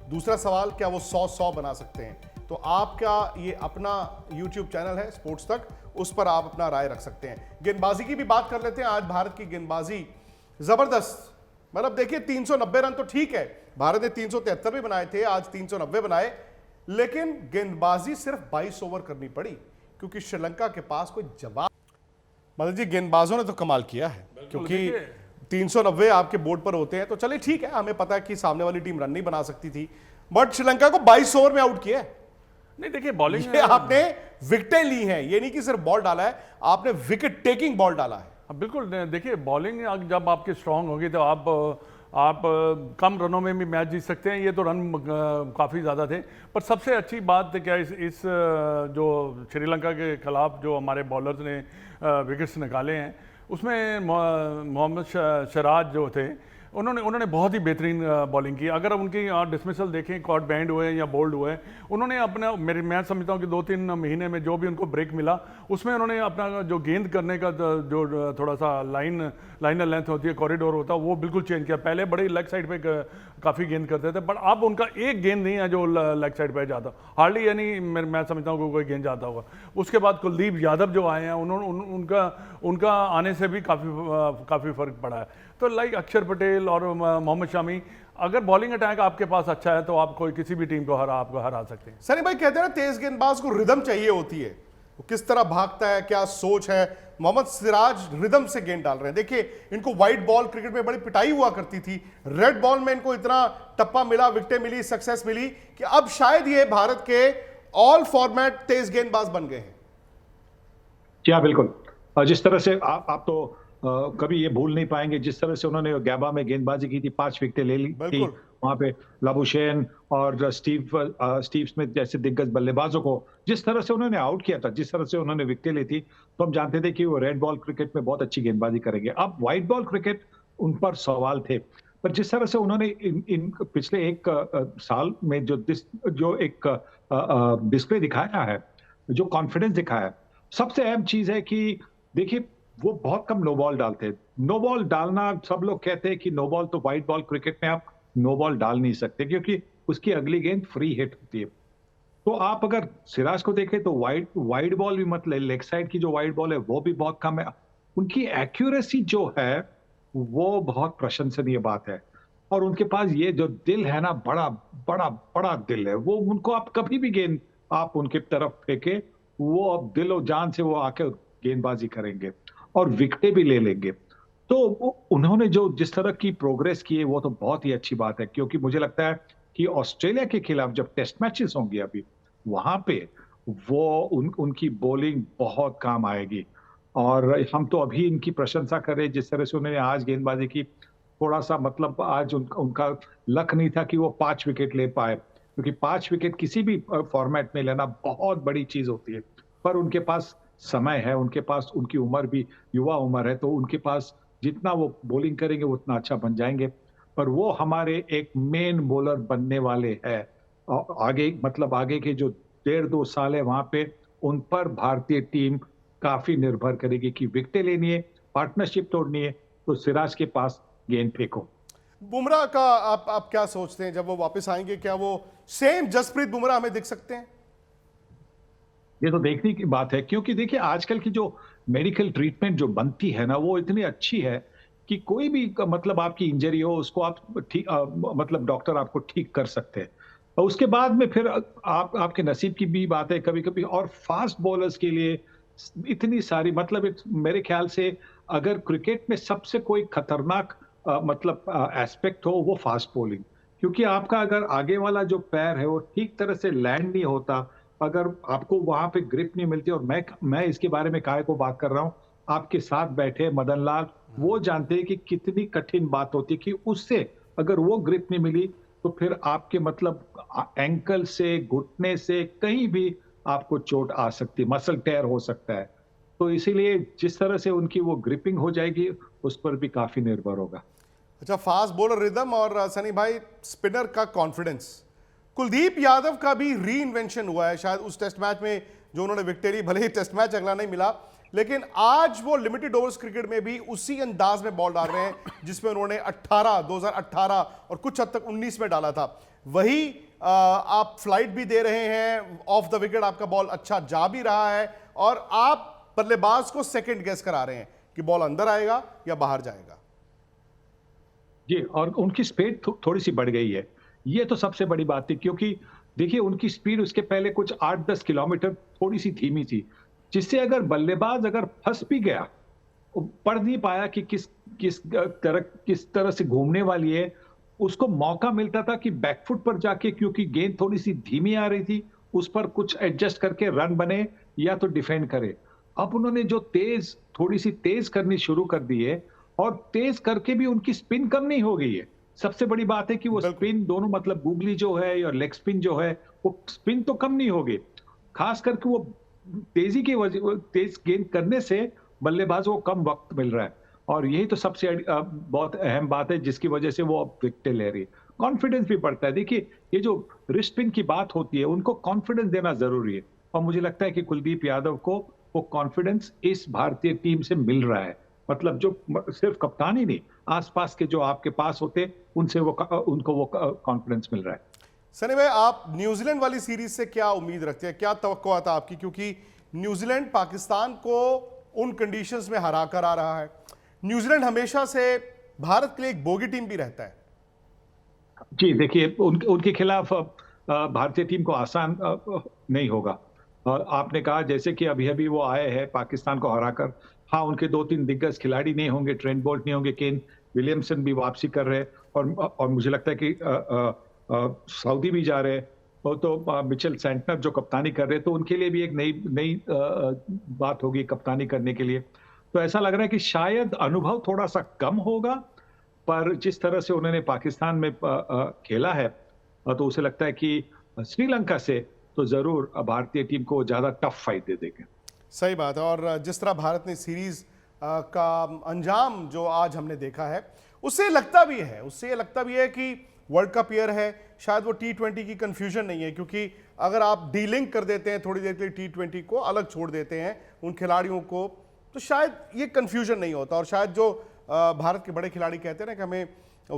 दूसरा सवाल, क्या वो 100 बना सकते हैं? तो आपका ये अपना YouTube चैनल है स्पोर्ट्स तक, उस पर आप अपना राय रख सकते हैं। गेंदबाजी की भी बात कर लेते हैं। आज भारत की गेंदबाजी जबरदस्त, मतलब देखिए 390 रन तो ठीक है, भारत ने 373 भी बनाए थे, आज 390 बनाए, लेकिन गेंदबाजी सिर्फ 22 ओवर करनी पड़ी क्योंकि श्रीलंका के पास कोई जवाब। मतलब जी गेंदबाजों ने तो कमाल किया है, क्योंकि 390 आपके बोर्ड पर होते हैं तो चलिए ठीक है, हमें पता है कि सामने वाली टीम रन नहीं बना सकती थी, बट श्रीलंका को 22 ओवर में आउट किया है। नहीं देखिए बॉलिंग आपने विकेटें ली हैं, ये नहीं कि सिर्फ बॉल डाला है, आपने विकेट टेकिंग बॉल डाला है। बिल्कुल देखिए बॉलिंग जब आपकी स्ट्रांग होगी तो आप कम रनों में भी मैच जीत सकते हैं। ये तो रन काफ़ी ज़्यादा थे, पर सबसे अच्छी बात क्या इस जो श्रीलंका के खिलाफ जो हमारे बॉलर्स ने विकेट्स निकाले हैं, उसमें मोहम्मद सिराज जो थे उन्होंने बहुत ही बेहतरीन बॉलिंग की। अगर उनकी डिसमिसल देखें, कॉट बैंड हुए या बोल्ड हुए, उन्होंने अपना मैं समझता हूँ कि 2-3 महीने में जो भी उनको ब्रेक मिला उसमें उन्होंने अपना जो गेंद करने का जो थोड़ा सा लाइनर लेंथ होती है, कॉरिडोर होता है, वो बिल्कुल चेंज किया। पहले बड़े लेग साइड पे काफ़ी गेंद करते थे, बट अब उनका एक गेंद नहीं है जो लेग साइड पे जाता, हार्डली, यानी मैं समझता हूँ कोई गेंद जाता होगा। उसके बाद कुलदीप यादव जो आए हैं, उनका आने से भी काफ़ी फर्क पड़ा है। तो लाइक अक्षर पटेल और मोहम्मद शामी, अगर बॉलिंग अटैक आपके पास अच्छा है तो आप कोई किसी भी टीम को हरा सकते हैं। सनी भाई कहते हैं ना तेज गेंदबाज को रिदम चाहिए होती है, वो किस तरह भागता है, क्या सोच है। मोहम्मद सिराज रिदम से गेंद डाल रहे हैं। देखिए इनको व्हाइट बॉल क्रिकेट में बड़ी पिटाई हुआ करती थी, रेड बॉल में इनको इतना टप्पा मिला, विकेटें मिली, सक्सेस मिली कि अब शायद ये भारत के ऑल फॉर्मेट तेज गेंदबाज बन गए हैं। जी हाँ, बिल्कुल। जिस तरह से आप तो कभी ये भूल नहीं पाएंगे जिस तरह से उन्होंने गैबा में गेंदबाजी की थी, 5 विकेटें ले ली थी वहां पे। लाबुशेन और स्टीव स्मिथ जैसे दिग्गज बल्लेबाजों को जिस तरह से उन्होंने आउट किया था, जिस तरह से उन्होंने विकेटें ली थी, तो हम जानते थे कि वो रेड बॉल क्रिकेट में बहुत अच्छी गेंदबाजी करेंगे। अब व्हाइट बॉल क्रिकेट उन पर सवाल थे, पर जिस तरह से उन्होंने इन पिछले एक साल में जो एक डिस्प्ले दिखाया है, जो कॉन्फिडेंस दिखाया है, सबसे अहम चीज है कि देखिए वो बहुत कम नो बॉल डालते हैं। नो बॉल डालना, सब लोग कहते हैं कि नो बॉल, तो व्हाइट बॉल क्रिकेट में आप नो बॉल डाल नहीं सकते क्योंकि उसकी अगली गेंद फ्री हिट होती है। तो आप अगर सिराज को देखें तो वाइड बॉल भी, मतलब लेग साइड की जो वाइड बॉल है वो भी बहुत कम है। उनकी एक्यूरेसी जो है वो बहुत प्रशंसनीय बात है। और उनके पास ये जो दिल है ना, बड़ा बड़ा बड़ा दिल है। वो उनको आप कभी भी गेंद आप उनके तरफ फेंके, वो अब दिल और जान से वो आके गेंदबाजी करेंगे और विकेटें भी ले लेंगे। तो उन्होंने जो जिस तरह की प्रोग्रेस की है वो तो बहुत ही अच्छी बात है, क्योंकि मुझे लगता है कि ऑस्ट्रेलिया के खिलाफ जब टेस्ट मैचेस होंगे अभी, वहां पे वो उनकी बॉलिंग बहुत काम आएगी। और हम तो अभी इनकी प्रशंसा कर रहे हैं जिस तरह से उन्होंने आज गेंदबाजी की। थोड़ा सा मतलब आज उनका लक नहीं था कि वो 5 विकेट ले पाए, क्योंकि 5 विकेट किसी भी फॉर्मेट में लेना बहुत बड़ी चीज होती है। पर उनके पास समय है, उनके पास, उनकी उम्र भी युवा उम्र है, तो उनके पास जितना वो बॉलिंग करेंगे उतना अच्छा बन जाएंगे। पर वो हमारे एक मेन बॉलर बनने वाले हैं। आगे मतलब आगे के जो 1.5-2 साल है वहां पे उन पर भारतीय टीम काफी निर्भर करेगी कि विकेटें लेनी है, पार्टनरशिप तोड़नी है, तो सिराज के पास गेंद फेंको। बुमराह का आप क्या सोचते हैं, जब वो वापस आएंगे क्या वो सेम जसप्रीत बुमराह हमें दिख सकते हैं? ये तो देखने की बात है, क्योंकि देखिए आजकल की जो मेडिकल ट्रीटमेंट जो बनती है ना, वो इतनी अच्छी है कि कोई भी मतलब आपकी इंजरी हो उसको आप ठीक मतलब डॉक्टर आपको ठीक कर सकते हैं। और उसके बाद में फिर आपके नसीब की भी बात है कभी कभी। और फास्ट बॉलर्स के लिए इतनी सारी, मतलब मेरे ख्याल से अगर क्रिकेट में सबसे कोई खतरनाक मतलब एस्पेक्ट हो वो फास्ट बॉलिंग, क्योंकि आपका अगर आगे वाला जो पैर है वो ठीक तरह से लैंड नहीं होता, अगर आपको वहां पे ग्रिप नहीं मिलती, और मैं इसके बारे में काहे को बात कर रहा हूँ, आपके साथ बैठे मदन लाल वो जानते हैं कि कितनी कठिन बात होती है कि उससे अगर वो ग्रिप नहीं मिली तो फिर आपके मतलब एंकल से, घुटने से कहीं भी आपको चोट आ सकती, मसल टेयर हो सकता है। तो इसीलिए जिस तरह से उनकी वो ग्रिपिंग हो जाएगी उस पर भी काफी निर्भर होगा। अच्छा, फास्ट बॉलर रिदम और सनी भाई स्पिनर का कॉन्फिडेंस, कुलदीप यादव का भी री इन्वेंशन हुआ है शायद उस टेस्ट मैच में जो उन्होंने विक्ट्री, भले ही टेस्ट मैच अगला नहीं मिला, लेकिन आज वो लिमिटेड ओवर्स क्रिकेट में भी उसी अंदाज में बॉल डाल रहे हैं जिसमें उन्होंने 2018 और कुछ हद तक 19 में डाला था। वही आप फ्लाइट भी दे रहे हैं, ऑफ द विकेट आपका बॉल अच्छा जा भी रहा है, और आप बल्लेबाज को सेकंड गेस करा रहे हैं कि बॉल अंदर आएगा या बाहर जाएगा। जी, और उनकी स्पीड थोड़ी सी बढ़ गई है, ये तो सबसे बड़ी बात थी, क्योंकि देखिए उनकी स्पीड उसके पहले कुछ 8-10 किलोमीटर थोड़ी सी धीमी थी, जिससे अगर बल्लेबाज अगर फंस भी गया, पढ़ नहीं पाया कि किस तरह से घूमने वाली है, उसको मौका मिलता था कि बैकफुट पर जाके, क्योंकि गेंद थोड़ी सी धीमी आ रही थी, उस पर कुछ एडजस्ट करके रन बने या तो डिफेंड करे। अब उन्होंने जो थोड़ी सी तेज करनी शुरू कर दी है, और तेज करके भी उनकी स्पिन कम नहीं हो गई है। सबसे बड़ी बात है कि वो स्पिन दोनों, मतलब गूगली जो है और लेग स्पिन जो है, वो स्पिन तो कम नहीं हो गई, खास करके वो तेजी की वजह, तेज गेंद करने से बल्लेबाजों को कम वक्त मिल रहा है, और यही तो सबसे बहुत अहम बात है जिसकी वजह से वो विकेट ले रही है। कॉन्फिडेंस भी बढ़ता है। देखिए ये जो रिस्ट स्पिन की बात होती है, उनको कॉन्फिडेंस देना जरूरी है, और मुझे लगता है कि कुलदीप यादव को वो कॉन्फिडेंस इस भारतीय टीम से मिल रहा है। मतलब जो सिर्फ कप्तान ही नहीं, आसपास के जो आपके पास होते उनसे उनको वो कॉन्फिडेंस मिल रहा है। सनी भाई, आप न्यूजीलैंड वाली सीरीज से क्या उम्मीद रखते हैं, क्या तवक्को था आपकी, क्योंकि न्यूजीलैंड पाकिस्तान को उन कंडीशंस में हरा कर आ रहा है। न्यूजीलैंड हमेशा से भारत के लिए एक बोगी टीम भी रहता है। जी देखिए, उनके खिलाफ भारतीय टीम को आसान नहीं होगा, और आपने कहा जैसे कि अभी अभी वो आए हैं पाकिस्तान को हराकर। हाँ, उनके 2-3 दिग्गज खिलाड़ी नहीं होंगे, ट्रेंट बोल्ट नहीं होंगे, केन विलियमसन भी वापसी कर रहे हैं, और मुझे लगता है कि सऊदी भी जा रहे हैं, और तो मिचेल सेंटनर जो कप्तानी कर रहे हैं, तो उनके लिए भी एक नई बात होगी कप्तानी करने के लिए। तो ऐसा लग रहा है कि शायद अनुभव थोड़ा सा कम होगा, पर जिस तरह से उन्होंने पाकिस्तान में खेला है, तो उसे लगता है कि श्रीलंका से तो जरूर भारतीय टीम को ज्यादा टफ फाइट दे देंगे। सही बात है, और जिस तरह भारत ने सीरीज का अंजाम जो आज हमने देखा है, उससे लगता भी है कि वर्ल्ड कप ईयर है। शायद वो T20 की कंफ्यूजन नहीं है, क्योंकि अगर आप डीलिंक कर देते हैं थोड़ी देर के लिए, T20 को अलग छोड़ देते हैं उन खिलाड़ियों को, तो शायद ये कंफ्यूजन नहीं होता। और शायद जो भारत के बड़े खिलाड़ी कहते हैं ना कि हमें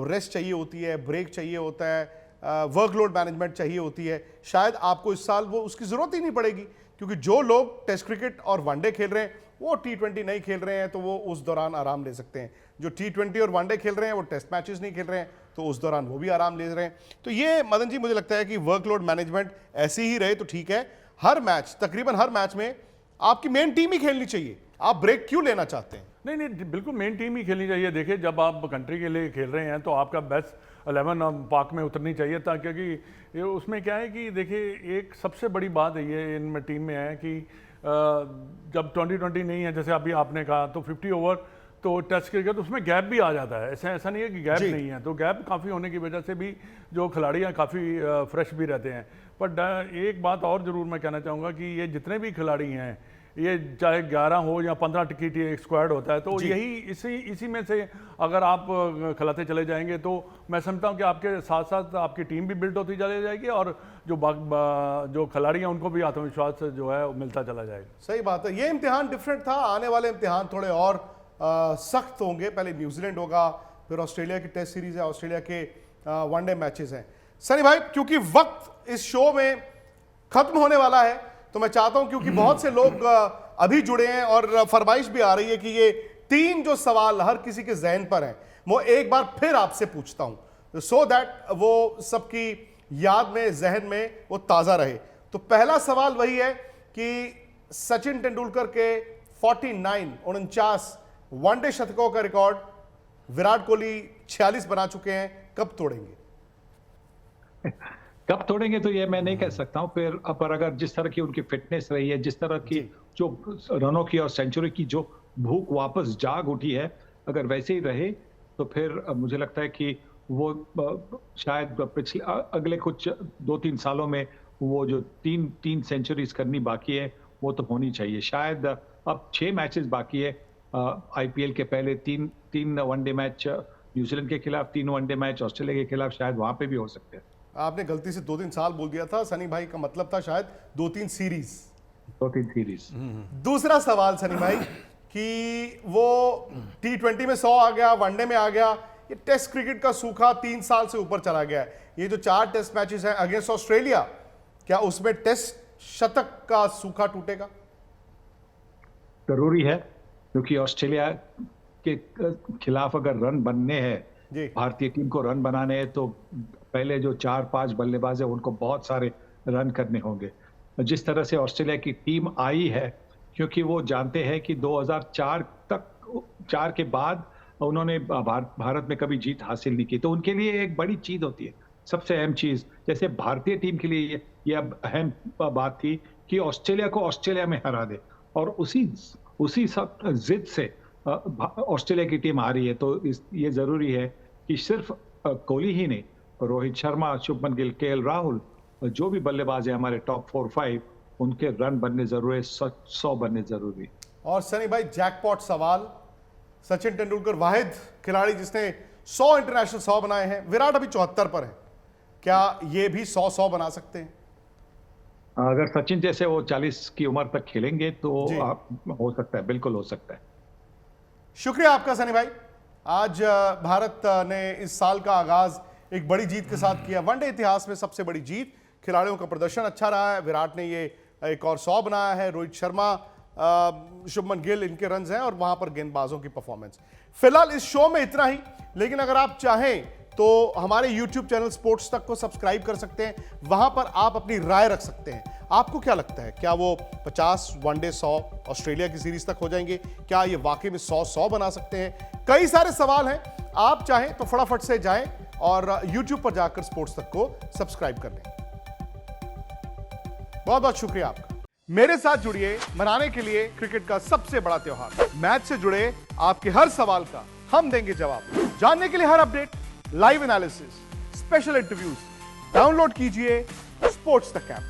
रेस्ट चाहिए होती है, ब्रेक चाहिए होता है, वर्कलोड मैनेजमेंट चाहिए होती है, शायद आपको इस साल वो उसकी जरूरत ही नहीं पड़ेगी, क्योंकि जो लोग टेस्ट क्रिकेट और वनडे खेल रहे हैं वो T20 नहीं खेल रहे हैं, तो वो उस दौरान आराम ले सकते हैं। जो T20 और वनडे खेल रहे हैं वो टेस्ट मैचेस नहीं खेल रहे हैं, तो उस दौरान वो भी आराम ले रहे हैं। तो ये मदन जी, मुझे लगता है कि वर्कलोड मैनेजमेंट ऐसी ही रहे तो ठीक है। हर मैच, तकरीबन हर मैच में आपकी मेन टीम ही खेलनी चाहिए। आप ब्रेक क्यों लेना चाहते हैं? नहीं, बिल्कुल मेन टीम ही खेलनी चाहिए। देखिए, जब आप कंट्री के लिए खेल रहे हैं तो आपका बेस्ट 11 पाक में उतरनी चाहिए था, क्योंकि ये उसमें क्या है कि देखिए एक सबसे बड़ी बात ये इनमें टीम में है कि जब 2020 नहीं है, जैसे अभी आपने कहा, तो 50 ओवर तो टेस्ट क्रिकेट, उसमें गैप भी आ जाता है। ऐसा नहीं है कि गैप नहीं है, तो गैप काफ़ी होने की वजह से भी जो खिलाड़ी हैं काफ़ी फ्रेश भी रहते हैं। पर एक बात और ज़रूर मैं कहना चाहूँगा कि ये जितने भी खिलाड़ी हैं, ये चाहे 11 हो या 15 टिकट एक स्क्वाड होता है, तो यही इसी में से अगर आप खिलाते चले जाएंगे तो मैं समझता हूँ कि आपके साथ साथ आपकी टीम भी बिल्ड होती चली जाएगी, और जो खिलाड़ी हैं उनको भी आत्मविश्वास जो है वो मिलता चला जाएगा। सही बात है। ये इम्तिहान डिफरेंट था, आने वाले इम्तिहान थोड़े और सख्त होंगे। पहले न्यूजीलैंड होगा, फिर ऑस्ट्रेलिया की टेस्ट सीरीज है, ऑस्ट्रेलिया के वनडे मैचेस हैं। सनी भाई, क्योंकि वक्त इस शो में खत्म होने वाला है, तो मैं चाहता हूं, क्योंकि बहुत से लोग अभी जुड़े हैं और फरमाइश भी आ रही है कि ये 3 जो सवाल हर किसी के जहन पर हैं, वो एक बार फिर आपसे पूछता हूं, सो दैट वो सबकी याद में, जहन में वो ताजा रहे। तो पहला सवाल वही है कि सचिन तेंदुलकर के 49 वनडे शतकों का रिकॉर्ड विराट कोहली 46 बना चुके हैं, कब तोड़ेंगे? कब तोड़ेंगे तो ये मैं नहीं कह सकता हूँ, फिर पर अगर जिस तरह की उनकी फिटनेस रही है, जिस तरह की जो रनों की और सेंचुरी की जो भूख वापस जाग उठी है, अगर वैसे ही रहे तो फिर मुझे लगता है कि वो शायद पिछले अगले कुछ 2-3 सालों में वो जो तीन सेंचुरीज करनी बाकी है वो तो होनी चाहिए। शायद अब 6 मैचेस बाकी है आईपीएल के पहले, तीन वनडे मैच न्यूजीलैंड के खिलाफ, 3 वनडे मैच ऑस्ट्रेलिया के खिलाफ, शायद वहां पे भी हो सकते हैं। आपने गलती से 2-3 साल बोल दिया था सनी भाई, का मतलब था शायद 2-3 सीरीज। 2-3 सीरीज। दूसरा सवाल सनी भाई कि वो T20 में 100 आ गया, वनडे में आ गया, ये टेस्ट क्रिकेट का सूखा 3 साल से ऊपर चला गया है। ये जो 4 टेस्ट मैचेस हैं अगेंस्ट ऑस्ट्रेलिया, क्या उसमें टेस्ट शतक का सूखा टूटेगा? जरूरी है, क्योंकि ऑस्ट्रेलिया के खिलाफ अगर रन बनने हैं, भारतीय टीम को रन बनाने हैं, तो पहले जो 4-5 बल्लेबाज है उनको बहुत सारे रन करने होंगे। जिस तरह से ऑस्ट्रेलिया की टीम आई है, क्योंकि वो जानते हैं कि 2004 के बाद उन्होंने भारत में कभी जीत हासिल नहीं की, तो उनके लिए एक बड़ी चीज होती है, सबसे अहम चीज। जैसे भारतीय टीम के लिए ये अहम बात थी कि ऑस्ट्रेलिया को ऑस्ट्रेलिया में हरा दे, और उसी सब जिद से ऑस्ट्रेलिया की टीम आ रही है। तो ये जरूरी है कि सिर्फ कोहली ही नहीं, रोहित शर्मा, शुभमन गिल, केएल राहुल, जो भी बल्लेबाज है हमारे टॉप 4-5, उनके रन बनने जरूरी है, 100 बनने जरूरी। और सनी भाई जैकपॉट सवाल, सचिन तेंदुलकर वाहिद खिलाड़ी जिसने 100 इंटरनेशनल 100 बनाए हैं, विराट अभी 74 पर है, क्या ये भी 100 बना सकते हैं? अगर सचिन जैसे वो 40 की उम्र तक खेलेंगे तो हो सकता है, बिल्कुल हो सकता है। शुक्रिया आपका सनी भाई। आज भारत ने इस साल का आगाज एक बड़ी जीत के साथ किया, वनडे इतिहास में सबसे बड़ी जीत। खिलाड़ियों का प्रदर्शन अच्छा रहा है, विराट ने ये एक और 100 बनाया है, रोहित शर्मा, शुभमन गिल, इनके रन्स हैं, और वहां पर गेंदबाजों की परफॉर्मेंस। फिलहाल इस शो में इतना ही, लेकिन अगर आप चाहें तो हमारे YouTube चैनल स्पोर्ट्स तक को सब्सक्राइब कर सकते हैं, वहां पर आप अपनी राय रख सकते हैं। आपको क्या लगता है, क्या वो 50 वनडे 100 ऑस्ट्रेलिया की सीरीज तक हो जाएंगे? क्या ये वाकई में 100 बना सकते हैं? कई सारे सवाल हैं, आप चाहें तो फटाफट से जाएं और YouTube पर जाकर स्पोर्ट्स तक को सब्सक्राइब कर लें। बहुत बहुत शुक्रिया आपका। मेरे साथ जुड़िए मनाने के लिए क्रिकेट का सबसे बड़ा त्योहार। मैच से जुड़े आपके हर सवाल का हम देंगे जवाब। जानने के लिए हर update, live analysis, special interviews, download कीजिए स्पोर्ट्स तक ऐप।